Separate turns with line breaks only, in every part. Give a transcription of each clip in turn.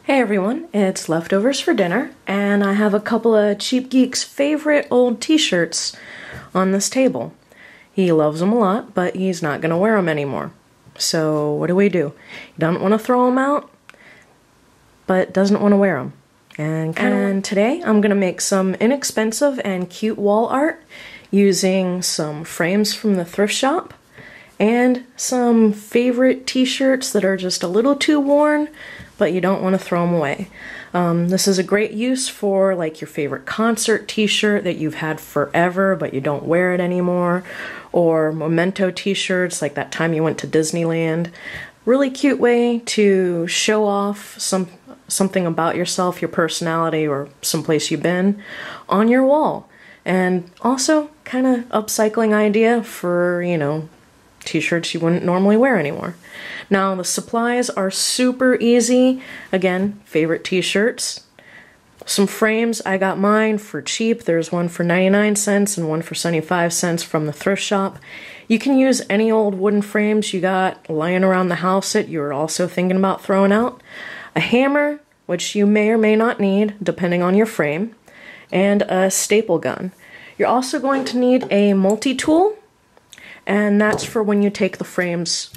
Hey everyone, it's leftovers for dinner, and I have a couple of Cheap Geek's favorite old t-shirts on this table. He loves them a lot, but he's not going to wear them anymore. So what do? He doesn't want to throw them out, but doesn't want to wear them. And today I'm going to make some inexpensive and cute wall art using some frames from the thrift shop and some favorite t-shirts that are just a little too worn, but you don't want to throw them away. This is a great use for like your favorite concert t-shirt that you've had forever but you don't wear it anymore, or memento t-shirts like that time you went to Disneyland. Really cute way to show off something about yourself, your personality, or someplace you've been on your wall. And also kind of upcycling idea for, you know, t-shirts you wouldn't normally wear anymore. Now the supplies are super easy. Again, favorite t-shirts. Some frames, I got mine for cheap. There's one for 99 cents and one for 75 cents from the thrift shop. You can use any old wooden frames you got lying around the house that you're also thinking about throwing out. A hammer, which you may or may not need depending on your frame, and a staple gun. You're also going to need a multi-tool, and that's for when you take the frames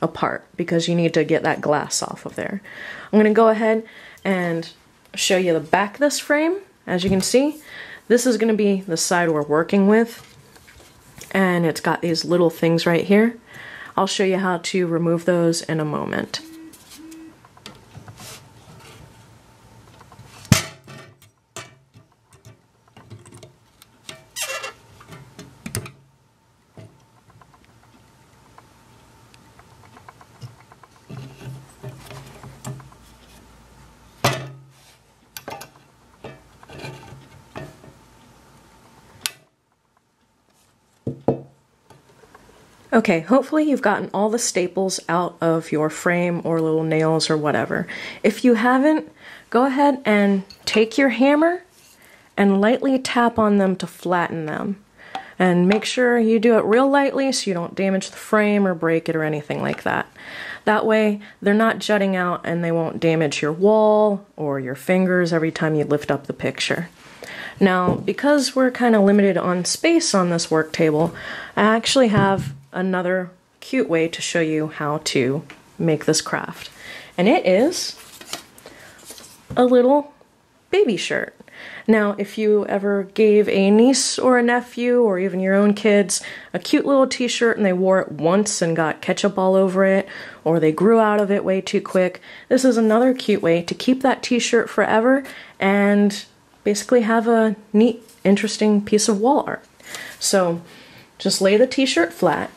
apart because you need to get that glass off of there. I'm going to go ahead and show you the back of this frame. As you can see, this is going to be the side we're working with, and it's got these little things right here. I'll show you how to remove those in a moment. Okay, hopefully you've gotten all the staples out of your frame or little nails or whatever. If you haven't, go ahead and take your hammer and lightly tap on them to flatten them. And make sure you do it real lightly so you don't damage the frame or break it or anything like that. That way they're not jutting out and they won't damage your wall or your fingers every time you lift up the picture. Now, because we're kind of limited on space on this work table, I actually have another cute way to show you how to make this craft. And it is a little baby shirt. Now, if you ever gave a niece or a nephew or even your own kids a cute little t-shirt and they wore it once and got ketchup all over it, or they grew out of it way too quick, this is another cute way to keep that t-shirt forever and basically have a neat, interesting piece of wall art. So just lay the t-shirt flat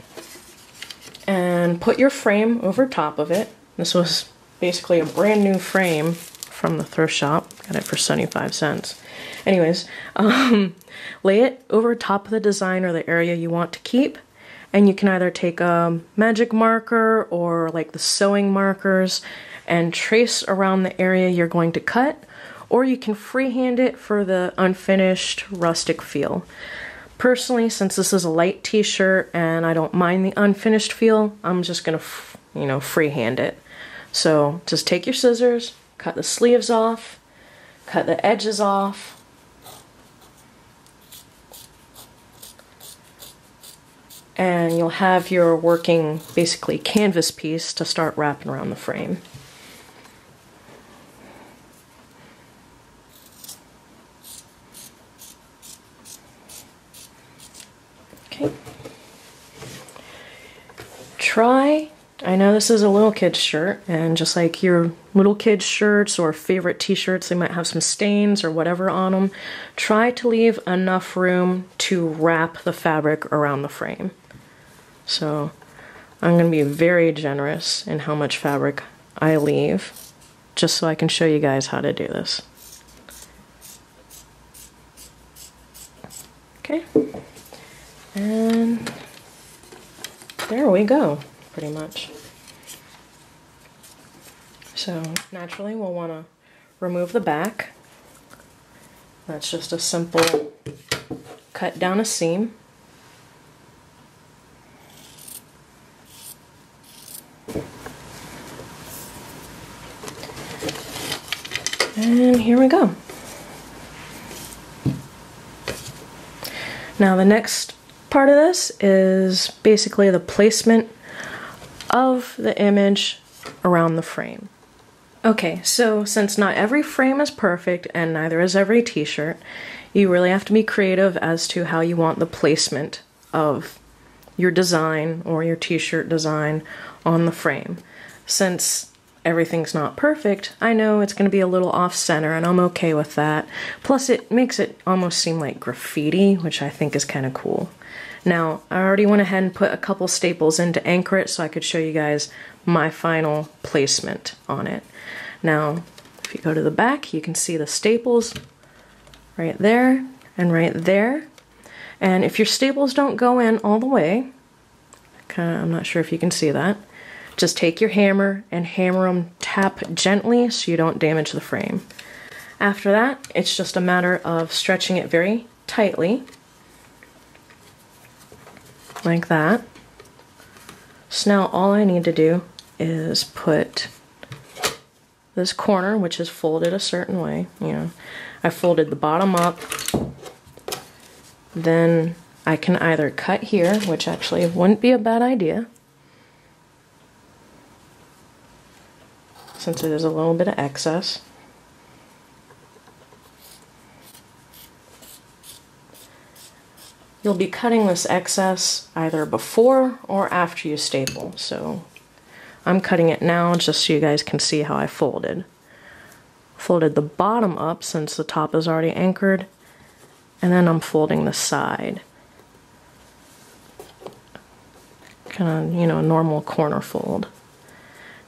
and put your frame over top of it. This was basically a brand new frame from the thrift shop. Got it for 75 cents. Anyways, lay it over top of the design or the area you want to keep, and you can either take a magic marker or like the sewing markers and trace around the area you're going to cut, or you can freehand it for the unfinished rustic feel. Personally, since this is a light t-shirt and I don't mind the unfinished feel, I'm just gonna, freehand it. So just take your scissors, cut the sleeves off, cut the edges off, and you'll have your working, basically, canvas piece to start wrapping around the frame. I know this is a little kid's shirt, and just like your little kid's shirts or favorite t-shirts, they might have some stains or whatever on them. Try to leave enough room to wrap the fabric around the frame. So I'm going to be very generous in how much fabric I leave, just so I can show you guys how to do this. Okay, and there we go. Pretty much. So naturally we'll want to remove the back. That's just a simple cut down a seam. And here we go. Now the next part of this is basically the placement of the image around the frame. Okay, so since not every frame is perfect and neither is every t-shirt, you really have to be creative as to how you want the placement of your design or your t-shirt design on the frame. Since everything's not perfect, I know it's going to be a little off-center and I'm okay with that. Plus it makes it almost seem like graffiti, which I think is kind of cool. Now, I already went ahead and put a couple staples in to anchor it so I could show you guys my final placement on it. Now, if you go to the back, you can see the staples right there and right there. And if your staples don't go in all the way, I'm not sure if you can see that, just take your hammer and hammer them, tap gently so you don't damage the frame. After that, it's just a matter of stretching it very tightly, like that. So now all I need to do is put this corner, which is folded a certain way, you know, I folded the bottom up, then I can either cut here, which actually wouldn't be a bad idea, since it is a little bit of excess. You'll be cutting this excess either before or after you staple, so I'm cutting it now just so you guys can see how I folded. Folded the bottom up since the top is already anchored, and then I'm folding the side. Kind of, you know, a normal corner fold.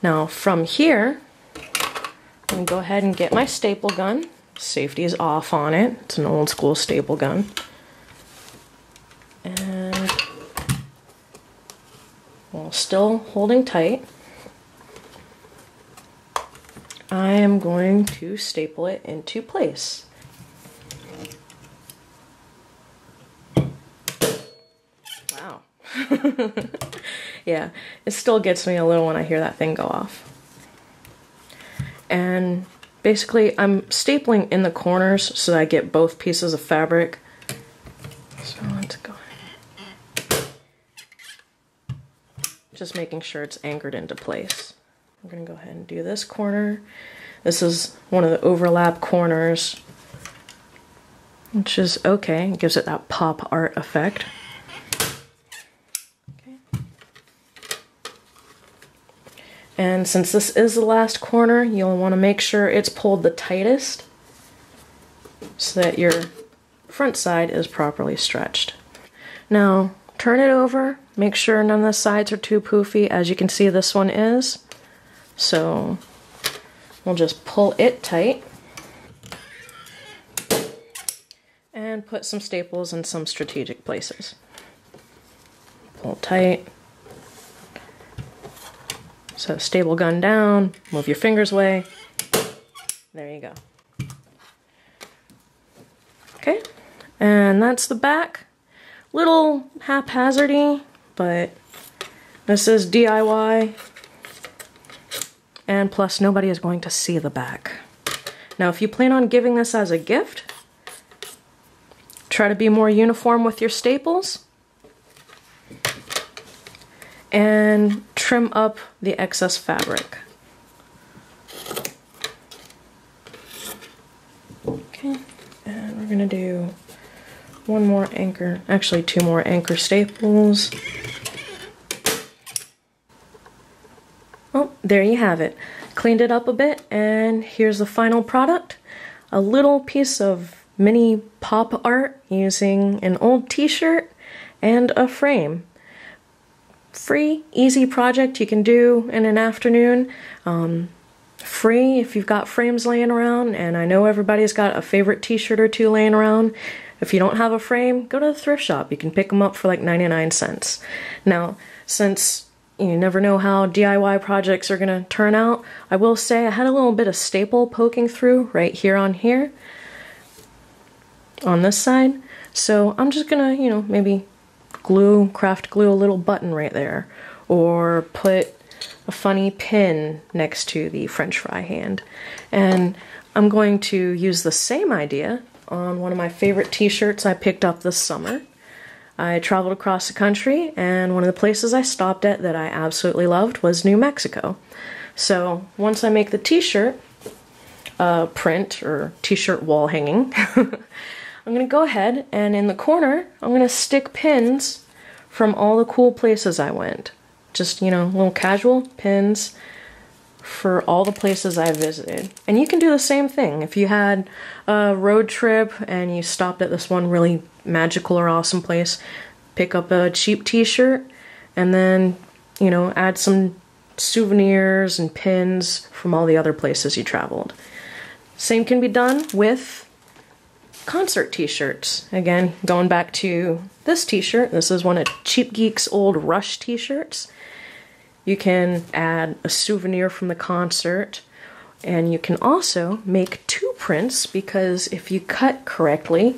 Now from here, I'm going to go ahead and get my staple gun. Safety is off on it. It's an old school staple gun. And while still holding tight, I am going to staple it into place. Wow. Yeah, it still gets me a little when I hear that thing go off. And basically I'm stapling in the corners so that I get both pieces of fabric. So let's go ahead. Just making sure it's anchored into place. I'm gonna go ahead and do this corner. This is one of the overlap corners, which is okay. It gives it that pop art effect. Okay. And since this is the last corner, you'll want to make sure it's pulled the tightest so that your front side is properly stretched. Now, turn it over. Make sure none of the sides are too poofy. As you can see, this one is. So we'll just pull it tight and put some staples in some strategic places. Pull tight. So staple gun down, move your fingers away. There you go. Okay, and that's the back. Little haphazardy, but this is DIY. And plus, nobody is going to see the back. Now, if you plan on giving this as a gift, try to be more uniform with your staples. And trim up the excess fabric. Okay, and we're gonna do one more anchor, actually two more anchor staples. Oh, there you have it. Cleaned it up a bit, and here's the final product. A little piece of mini pop art using an old t-shirt and a frame. Free, easy project you can do in an afternoon. Free if you've got frames laying around, and I know everybody's got a favorite t-shirt or two laying around. If you don't have a frame, go to the thrift shop. You can pick them up for like 99 cents. Now, since you never know how DIY projects are gonna turn out, I will say I had a little bit of staple poking through right here on this side. So I'm just gonna, you know, maybe craft glue a little button right there, or put a funny pin next to the French fry hand. And I'm going to use the same idea on one of my favorite t-shirts I picked up this summer. I traveled across the country, and one of the places I stopped at that I absolutely loved was New Mexico. So once I make the t-shirt print or t-shirt wall hanging, I'm going to go ahead and in the corner I'm going to stick pins from all the cool places I went. Just, you know, little casual pins for all the places I visited. And you can do the same thing. If you had a road trip and you stopped at this one really magical or awesome place, pick up a cheap t-shirt and then, you know, add some souvenirs and pins from all the other places you traveled. Same can be done with concert t-shirts. Again, going back to this t-shirt, this is one of Cheap Geek's old Rush t-shirts. You can add a souvenir from the concert, and you can also make two prints, because if you cut correctly,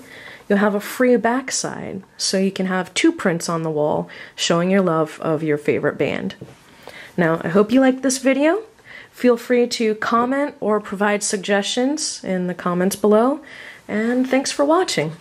you'll have a free backside. So you can have two prints on the wall showing your love of your favorite band. Now, I hope you liked this video. Feel free to comment or provide suggestions in the comments below, and thanks for watching.